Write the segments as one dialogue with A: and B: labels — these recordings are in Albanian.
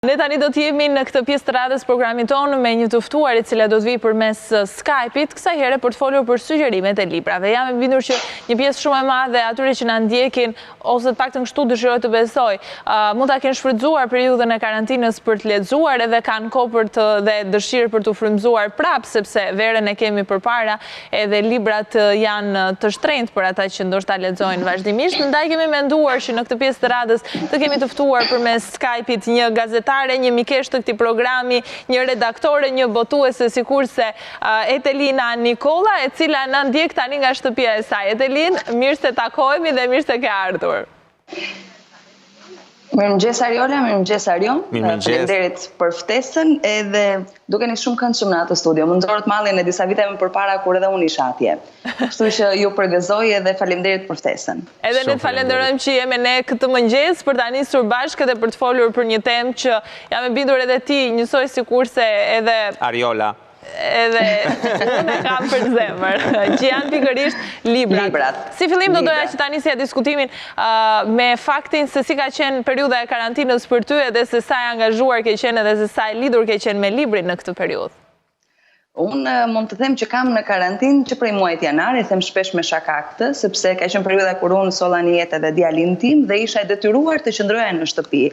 A: Ne tani do t'jemi në këtë pjesë të radhës programit tonë me një të ftuar e cila do të vi përmes Skype-it, kësaj here për të folur për sugjerimet e librave. Jam e bindur që një pjesë shumë e madhe atyre që na ndjekin, ose të paktën kështu dëshiroj të besoj, mund ta kenë shfrytzuar periudhën e karantinës për të lexuar edhe kanë kohë dhe dëshirë për të frymëzuar prapë, sepse verën e kemi përpara edhe librat janë të shtrenjtë për ata që ndoshta lexojnë vazhdimisht. Ndaj kemi menduar që në këtë pjesë të radhës të kemi të ftuar përmes Skype-it një gazetar, një mikesh të këtij programi, një redaktore, një botuese, sikurse Etelina Nikolla, e cila na ndjek tani nga shtëpia e saj. Etelin, mirë se takohemi dhe mirë se ke ardhur.
B: Mirëmëngjes Ariola, mirëmëngjes Arion. Faleminderit për ftesën, edhe dukeni shumë këndshëm në atë studio. Më nxorët mallin e disa vite më përpara kur edhe unë isha atje. Kështu që ju përgëzoj edhe faleminderit për ftesën.
A: Edhe ne të falenderojmë që jemi ne këtë mëngjes për ta nisur bashkë dhe për të folur për një temë që jam e bindur edhe ti njësoj sikurse edhe
C: Ariola.
A: Edhe unë e kam për zemër, që janë pikërisht librat. Si fillim do doja që ta nisja diskutimin me faktin se si ka qenë periudha e karantinës për ty edhe se sa e angazhuar ke qenë edhe se sa e lidhur ke qenë me librin në këtë periudhë.
B: Unë mund të them që kam në karantinë që prej muajit janar, e them shpesh me shaka këtë, sepse ka qenë periudha kur unë solla një jetë edhe djalin tim dhe isha e detyruar të qëndroja në shtëpi.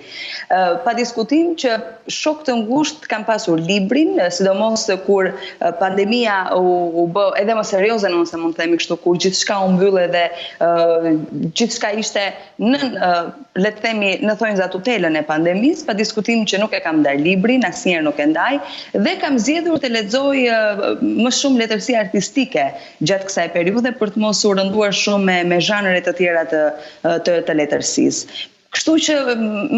B: Pa diskutim që shok të ngushtë kam pasur librin, sidomos kur pandemia u bë edhe më serioze, nëse mund të themi kështu, kur gjithçka u mbyll edhe gjithçka ishte le të themi në thonjza tutelën e pandemisë, pa diskutim që nuk e kam ndar librin, asnjëherë nuk e ndaj dhe kam zgjedhur të lexoj më shumë letërsi artistike gjatë kësaj periudhe për të mos u rënduar shumë me zhanre të tjera të letërsisë. Kështu që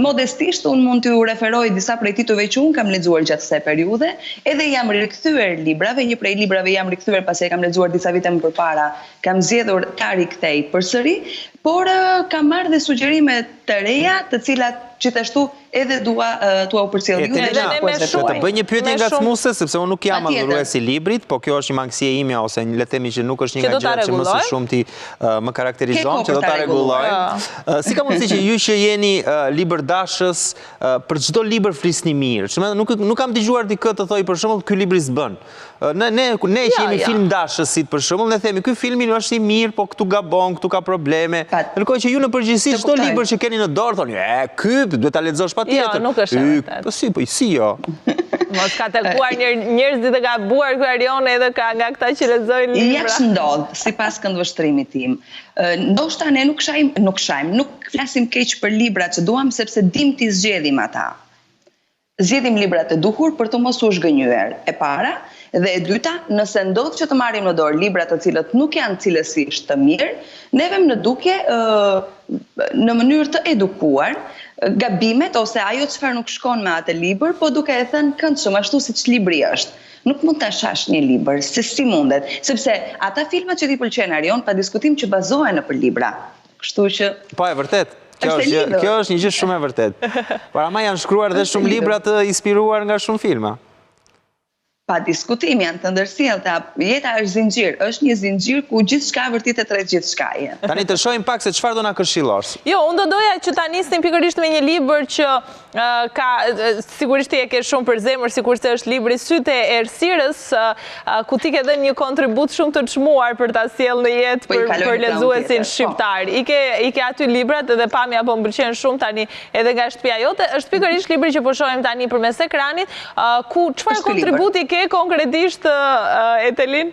B: modestisht unë mund t'ju referoj disa prej titujve që unë kam lexuar gjatë kësaj periudhe, edhe jam rikthyer librave, një prej librave jam rikthyer pasi e kam lexuar disa vite më përpara, kam zgjedhur ta rikthej përsëri, por kam marrë dhe sugjerime të reja, të cilat gjithashtu edhe dua u përcjell ju dhe
C: të bëj një pyetje ngacmuese sepse unë nuk jam adhurues i librit, po kjo është një mangësie ime ose le të themi që nuk është një nga gjërat që më së shumti më karakterizon, që do ta rregulloj. Si ka mundësi që ju që jeni libërdashës për çdo libër flisni mirë? Nuk kam dëgjuar dikë të thojë për shembull ky libri s'bën. Ne që jemi filmdashësit për shembull, ne themi ky filmi është i mirë, po këtu gabon, këtu ka probleme. Ndërkohë që ju në përgjithësi çdo libër që keni në dorë thoni, ky duhet ta lexosh patjetër.
A: Jo, nuk është vërtet.
C: Po si jo.
A: Mos ka takuar njerëzit e gabuar ky Arion edhe nga këta që lexojnë libra.
B: Ja ç'ndodh, sipas këndvështrimit tim. Ndoshta ne nuk flasim keq për librat që duam sepse dim t'i zgjedhim ata. Zgjedhim librat e duhur për të mos u zhgënjyer. E para, dhe e dyta, nëse ndodh që të marrim në dorë libra të cilët nuk janë cilësisht të mirë, neve në dukje në mënyrë të edukuar gabimet ose ajo çfarë nuk shkon me atë libër, po duke e thënë këndshëm ashtu siç libri është. Nuk mund ta shash një libër, se si mundet, sepse ata filmat që ti pëlqejnë Arion, pa diskutim që bazohen nëpër libra. Kështu që
C: po e vërtet. Kjo është një gjë shumë e vërtet. Por ama janë shkruar dhe shumë libra të inspiruar nga shumë filma.
B: Pa diskutim janë të ndërsjellta. Jeta është zinxhir, është një zinxhir ku gjithçka vërtetet rreth gjithçkaje.
C: Tani të shohim pak se çfarë do na këshillosh.
A: Jo, unë do doja që ta nisnim pikërisht me një libër që ka sigurisht e ke shumë për zemër, sikurse është libri Syte, Erresires, ku ti ke dhënë një kontribut shumë të çmuar për ta sjellë në jetë për lexuesin shqiptar. I ke aty librat edhe pamja po më pëlqen shumë tani edhe nga shtëpia jote. Është pikërisht libri që po shohim tani përmes ekranit, ku çfarë kontributi ke konkretisht, Etelin?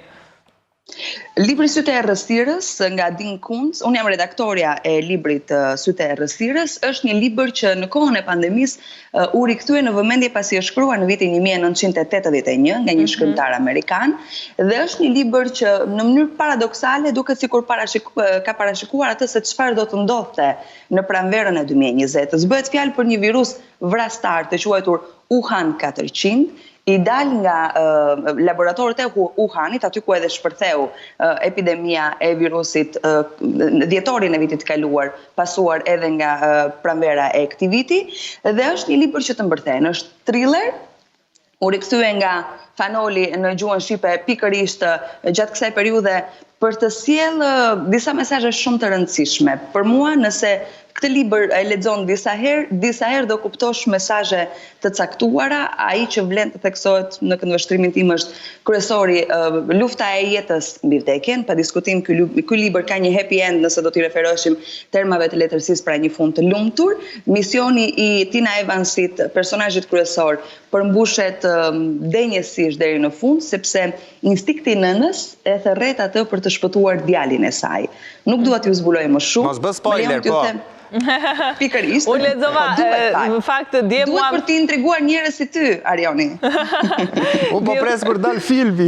B: Libri Syte Erresires nga Dean Koontz, unë jam redaktoria e librit Syte Erresires, është një libër që në kohën e pandemisë u rikthye në vëmendje pasi është shkruar në vitin 1981 nga një shkrimtar amerikan dhe është një libër që në mënyrë paradoksale duket sikur ka parashikuar atë se çfarë do të ndodhte në pranverën e 2020. Bëhet fjalë për një virus vrastar të quajtur Wuhan 400, i dal nga laboratorët e Wuhanit, aty ku edhe shpërtheu epidemia e virusit dhjetorin e vitit kaluar, pasuar edhe nga pranvera e këtij viti, dhe është një libër që të mbërthen, është thriller, u rikthye nga fanoli në gjuhën shqipe pikërisht gjatë kësaj periudhe për të sjellë disa mesazhe shumë të rëndësishme. Për mua, nëse këtë libër e lexon disa herë do kuptosh mesazhe të caktuara. Ai që vlen të theksohet në këndvështrimin tim është kryesori lufta e jetës mbi vdekjen. Pa diskutim ky libër ka një happy end nëse do t'i referoheshim termave të letërsisë, pra një fund të lumtur. Misioni i Tina Evansit, personazhit kryesor, përmbushet denjësisht deri në fund, sepse instinkti i nënës e thërret atë për të shpëtuar djalin e saj. Nuk dua t'ju zbuloj më shumë.
C: Mos bë spoiler, po.
B: Pikërisht.
A: Unë lexova, në fakt dje mua
B: duhet për t'i intriguar njerëz si ty, Arioni.
C: Unë po pres për dal filmi.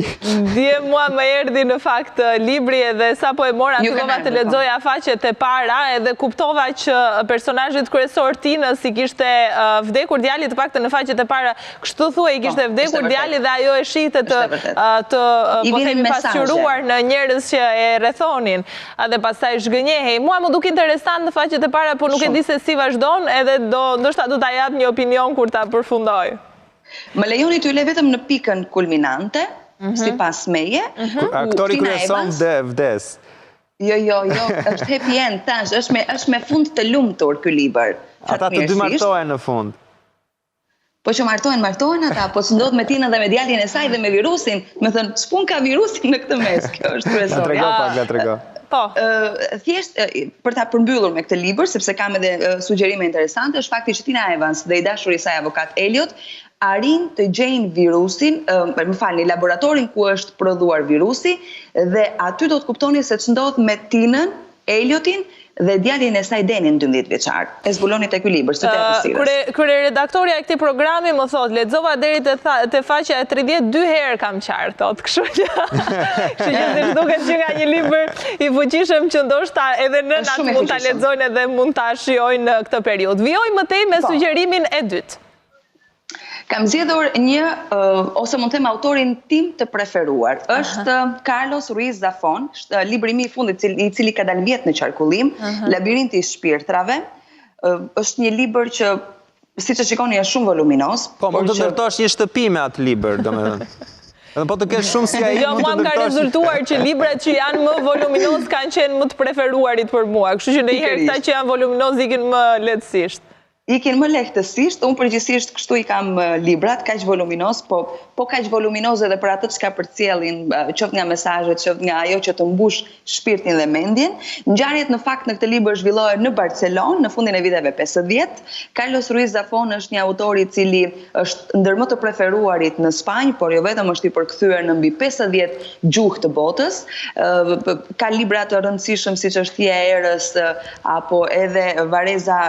A: Dje mua më erdhi në fakt libri edhe sapo e mora fillova të lexoja faqet e para edhe kuptova që personazhit kryesor Tinës i kishte vdekur djali, të paktën në faqet e para kështu thuaj i kishte vdekur djali dhe ajo e shihte të po themi pasqyruar në njerëz që e rrethonin. Edhe pastaj zhgënjehej. Mua më duk interesant në faqet e para, po nuk e di se si vazhdon, edhe ndoshta do ta jap një opinion kur ta përfundoj.
B: Më lejoni t'ju le vetëm në pikën kulminante, sipas meje.
C: Aktori kryesor vdes.
B: Jo, është happy end tash, është me fund të lumtur ky libër.
C: Ata të dy martohen në fund.
B: Po që martohen ata, po s'ndodh me Tinën dhe me djalin e saj dhe me virusin, me thënë, s'pun ka virusin në këtë mes, kjo është kryesor.
C: La trego.
A: Po.
B: Thjesht për ta përmbyllur me këtë libër, sepse kam edhe sugjerime interesante, është fakti që Tina Evans dhe i dashuri i saj avokat Elliot arrin të gjejnë virusin, laboratorin ku është prodhuar virusi, dhe aty do të kuptoni se ç'ndodh me Tinën, Elliotin dhe djalin e saj Denin 12 vjeçar. E zbuloni te ky libër, Syte Erresires.
A: Kryeredaktorja e këtij programi më thot, lexova deri te faqja e 32 herë kam qartë, thot, kështu që duket që nga një libër i fuqishëm që ndoshta edhe nënat mund ta lexojnë edhe mund ta shijojnë në këtë periudhë. Vijoj më tej me sugjerimin e dytë.
B: Kam zgjedhur një, ose mund të them autorin tim të preferuar. Është Carlos Ruiz Zafón, libri i fundit i cili ka dalë vjet në qarkullim, Labirinti i shpirtrave. Është një libër që, siç e shikoni, është shumë voluminos.
C: Po, mund të ndërtosh një shtëpi me atë libër, domethënë. Edhe po të kesh shumë si ai.
A: Jo, mua ka rezultuar që librat që janë më voluminos kanë qenë më të preferuarit për mua. Kështu që ndonjëherë këta që janë voluminos ikin më lehtësisht.
B: Ikin më lehtësisht, unë përgjithsisht kështu i kam librat, kaq voluminos, po kaq voluminos edhe për atë çka përcjellin, qoftë nga mesazhet, qoftë nga ajo që të mbush shpirtin dhe mendjen. Ngjarjet në fakt në këtë libër zhvillohen në Barcelonë në fundin e viteve 50. Carlos Ruiz Zafón është një autor i cili është ndër më të preferuarit në Spanjë, por jo vetëm, është i përkthyer në mbi 50 gjuhë të botës. Ka libra të rëndësishëm siç është Hija e Erës apo edhe Vareza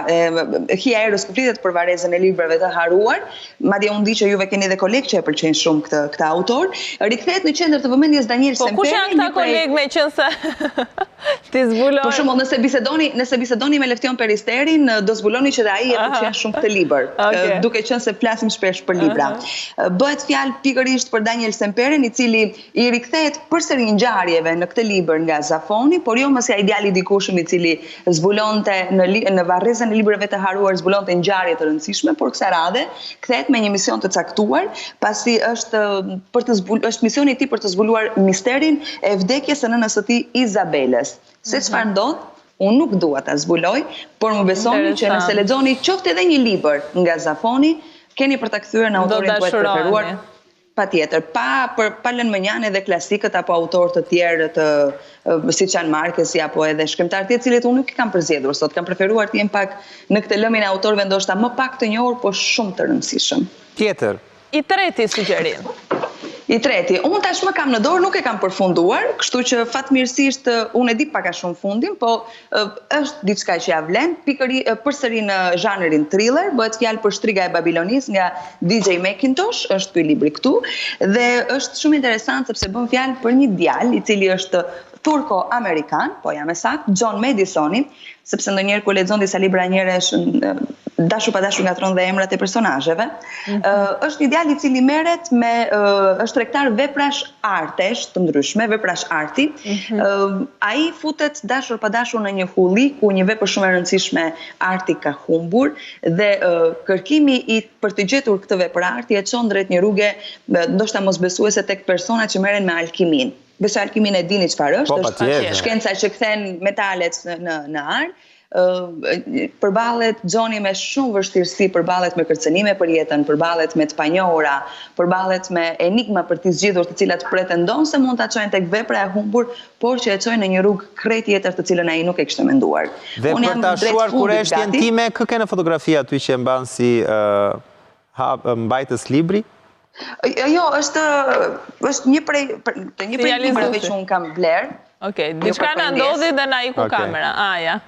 B: flitet për varezën e librave të haruar, madje unë di që juve keni dhe kolegë që e pëlqejnë shumë këtë autor. Rikthehet në qendër të vëmendjes Daniel Semperi.
A: Po kush janë këta kolegë me qenë se ti zbuloj?
B: Për shembull, nëse bisedoni me Leftion Peristerin, do zbuloni që dhe ai e pëlqen shumë këtë libër, duke qenë se flasim shpesh për libra. Bëhet fjalë pikërisht për Daniel Semperin, i cili i rikthehet përsëri ngjarjeve në këtë libër nga Zafoni, por jo më si ai djali i dikushëm i cili zbulonte në varrezën e librave të haruar, zbulonte ngjarje të rëndësishme, por kësaj radhe kthehet me një mision të caktuar, pasi është misioni i tij për të zbuluar misterin e vdekjes së nënës së tij Izabeles. Se çfarë ndodh, unë nuk dua ta zbuloj, por më besoni që nëse lexoni qoftë edhe një libër nga Zafoni, keni për ta kthyer në autorin tuaj të preferuar. Patjetër, pa lënë mënjanë edhe klasikët apo autorë të tjerë siç janë Marquez apo edhe shkrimtarët të cilët unë nuk i kam përzgjedhur sot, kam preferuar të jem pak në këtë lëmin e autorëve ndoshta më pak të njohur, por shumë të rëndësishëm.
C: Tjetër.
A: I treti sugjerim.
B: I treti, unë tashmë kam në dorë, nuk e kam përfunduar, kështu që fatmirësisht unë e di pak a shumë fundin, po është diçka që ja vlen, përsëri në zhanrin thriller, bëhet fjalë për Shtriga e Babilonis nga DJ Macintosh, është ky libri këtu, dhe është shumë interesant sepse bën fjalë për një djalë i cili është turko-amerikan, po jam e saktë, John Madisoni, sepse ndonjëherë kur lexon disa libra njerësh dashu pa dashu ngatron dhe emrat e personazheve. Është një djalë i cili merret me është tregtar veprash artesh të ndryshme, veprash arti. Ai futet dashur pa dashur në një hulli ku një vepër shumë e rëndësishme arti ka humbur dhe kërkimi për të gjetur këtë vepër arti e çon drejt një rruge ndoshta mosbesuese tek personat që merren me alkimin. besoj alkimin e dini çfarë është, shkenca që kthen metalet në ar. Përballet Xhoni me shumë vështirësi, përballet me kërcënime për jetën, përballet me të panjohura, përballet me enigma për t'i zgjidhur, të cilat pretendon se mund ta çojnë tek vepra e humbur, por që e çojnë në një rrugë krejt tjetër të cilën ai nuk e kishte menduar.
C: Dhe për ta shuar kurreshtjen time, kë ke në fotografi aty që e mban si mbajtës libri?
B: Jo, është një prej librave që unë kam bler.
A: Okej, diçka na ndodhi dhe na iku kamera. Ja.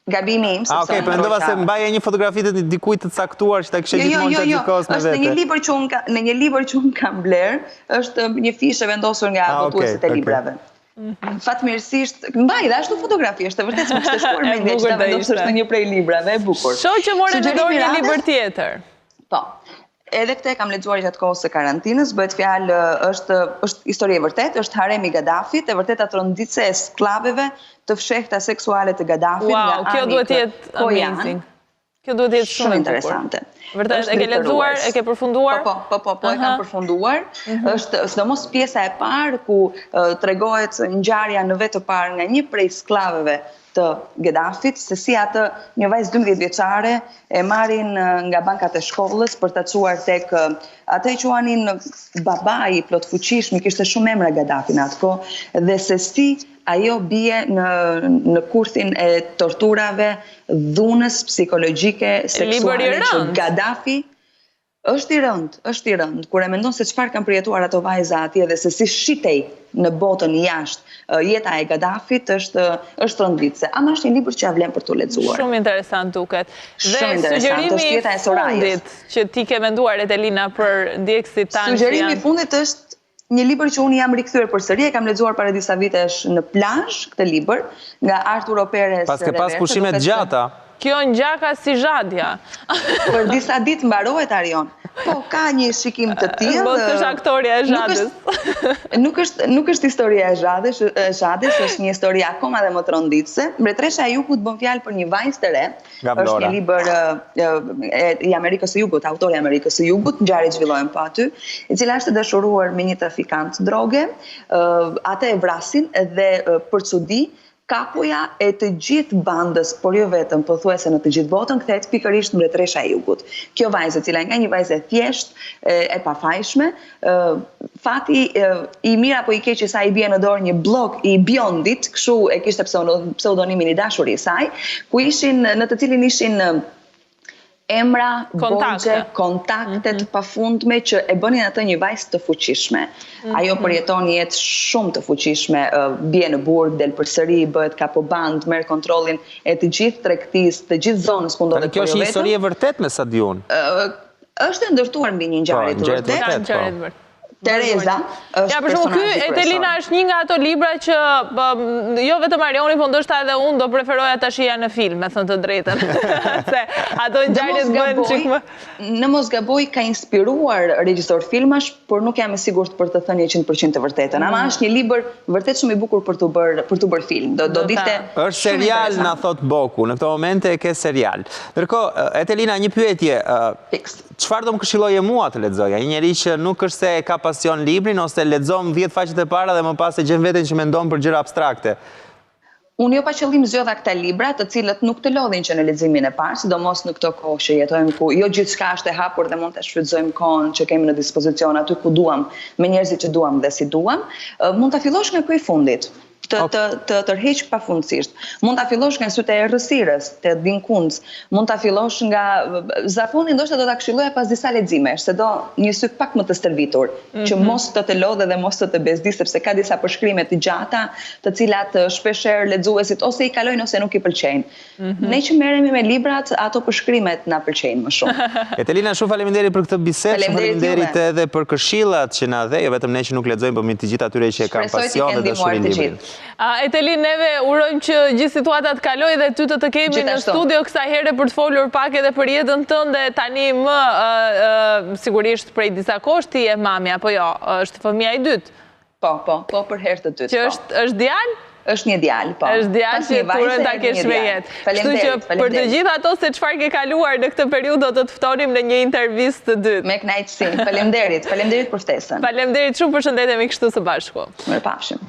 B: Gabimi im, sepse
C: okej, prandova se mbaje një fotografi të dikujt të caktuar që ta kishe gjithmonë çdo kohë me vete.
B: Është në një libër që unë kam bler, është një fishë vendosur nga botuesit e librave. Fatmirësisht, mbaj dhe ashtu fotografi, është vërtet më kishte shkuar mendja që ta vendosësh në një prej librave, e bukur.
A: Shoh që more në dorë një libër tjetër.
B: Po. Edhe këtë kam lexuar gjatë kohës së karantinës, bëhet fjalë është histori e vërtetë, është haremi i Gaddafit, e vërteta tronditse e sklaveve të fshehta seksuale të Gaddafit nga
A: ani. Kjo duhet të jetë amazing. Kjo duhet të jetë shumë
B: interesante.
A: Vërtet e ke lexuar, e ke përfunduar?
B: Po, e kam përfunduar. Është sidomos pjesa e parë ku tregohet ngjarja në vetë të parë nga një prej sklaveve të Gaddafit, se si atë një vajzë 12 vjeçare e marrin nga bankat e shkollës për ta çuar tek atë e quanin babai i plot fuqishëm, kishte shumë emra Gaddafi në atë kohë, dhe se si ajo bie në kurthin e torturave, dhunës psikologjike, seksuale që Gaddafi është i rënd, kur e mendon se çfarë kanë përjetuar ato vajza atje dhe se si shitej në botën jashtë, jeta e Gaddafit është rënditse. Ama është një libër që ja vlen për t'u lexuar.
A: Shumë interesant duket. Dhe sugjerimi i fundit që ti ke menduar, Etelina, për ndjekësit tanë që janë...
B: Sugjerimi i fundit është një libër që unë jam rikthyer përsëri, e kam lexuar para disa vitesh në plazh, këtë libër, nga Artur Operes.
C: Pas ke pas pushimet gjata.
A: Kjo ngjaka si zhadja.
B: Për disa ditë mbarohet, Arion. Po, ka një shikim të tillë.
A: Mos është aktoria e zhadës.
B: Nuk është historia e zhadës, është një histori akoma dhe më tronditse. Mbretëresha e Jugut bën fjalë për një vajzë të re. Është një libër i Amerikës së Jugut, autori i Amerikës së Jugut, ngjarjet zhvillohen po aty, e cila është dashuruar me një trafikant droge. Atë e vrasin dhe për çudi kapuja e të gjithë bandës, por jo vetëm, pothuajse në të gjithë botën, kthehet pikërisht mbretëresha e Jugut. Kjo vajzë, e cila nga një vajzë e thjeshtë, e pafajshme, fati i mirë apo i keq që sa i bie në dorë një blog i Bjondit, kështu e kishte pseudonimin i dashurisë i saj, ku në të cilin ishin emra, borxhe, kontakte të pafundme që e bënin atë një vajzë të fuqishme. Ajo përjeton një jetë shumë të fuqishme, bie në burg, del përsëri, bëhet kapoband, merr kontrollin e të gjithë tregtisë, të gjithë zonës ku ndodhet.
C: Kjo është një histori e vërtetë me sa di unë.
B: Është ndërtuar mbi një ngjarje të vërtetë. Tereza
A: është personazhi kryesor. Ky Etelina është një nga ato libra që jo vetëm Marioni, po ndoshta edhe unë do preferoja ta shija në film, me thënë të drejtën. Se ato ngjarjet bëhen çik më.
B: Në mos gaboj, ka inspiruar regjisor filmash, por nuk jam e sigurt për të thënë 100% të vërtetën. Ama është një libër vërtet shumë i bukur për t'u bërë film. Do dite.
C: Është serial, na thot Boku. Në këto momente e ke serial. Ndërkohë, Etelina, një pyetje. Çfarë do më këshilloje mua të lexoja? Një njerëz që nuk është se ka pasion librin ose lexon 10 faqet e para dhe më pas e gjen veten që mendon për gjëra abstrakte.
B: Unë jo pa qëllim zgjodha këta libra, të cilët nuk të lodhin që në leximin e parë, sidomos në këto kohë që jetojmë ku jo gjithçka është e hapur dhe mund ta shfrytëzojmë kohën që kemi në dispozicion aty ku duam, me njerëzit që duam dhe si duam, mund ta fillosh nga ky i fundit. Të tërheq pafundësisht. Mund ta fillosh nga Syte e Erresires, te Dean Koontz, mund ta fillosh nga Zaponi, ndoshta do ta këshilloja pas disa leximesh, se do një sy pak më të stërvitur, që mos të lodhe dhe mos të bezdi, sepse ka disa përshkrime të gjata, të cilat shpeshherë lexuesit ose i kalojnë ose nuk i pëlqejnë. Ne që merremi me librat, ato përshkrimet na pëlqejnë më shumë.
C: Etelina, shumë faleminderit për këtë bisedë, faleminderit edhe për këshillat që na dhe, jo vetëm ne që nuk lexojmë, por me të gjithë atyre që kanë pasion dhe dashuri librit.
A: Etelin, neve urojmë që gjithë situatat kaloj dhe ty të kemi në studio kësa here për të folur pak edhe për jetën tënde, tani më sigurisht prej disa koshti e mami, apo jo, është fëmia i dytë?
B: Po, për herë të dytë.
A: Që është djalë?
B: është një djalë, po.
A: Është djalë që turën ta kesh me jetë. Kështu që për të gjithë ato se çfarë ke kaluar në këtë periudhë do të të ftonim në një intervistë të dytë.
B: Me kënaqësi. Faleminderit për ftesën.
A: Faleminderit shumë, përshëndetemi kështu së bashku.
B: Mirupafshim.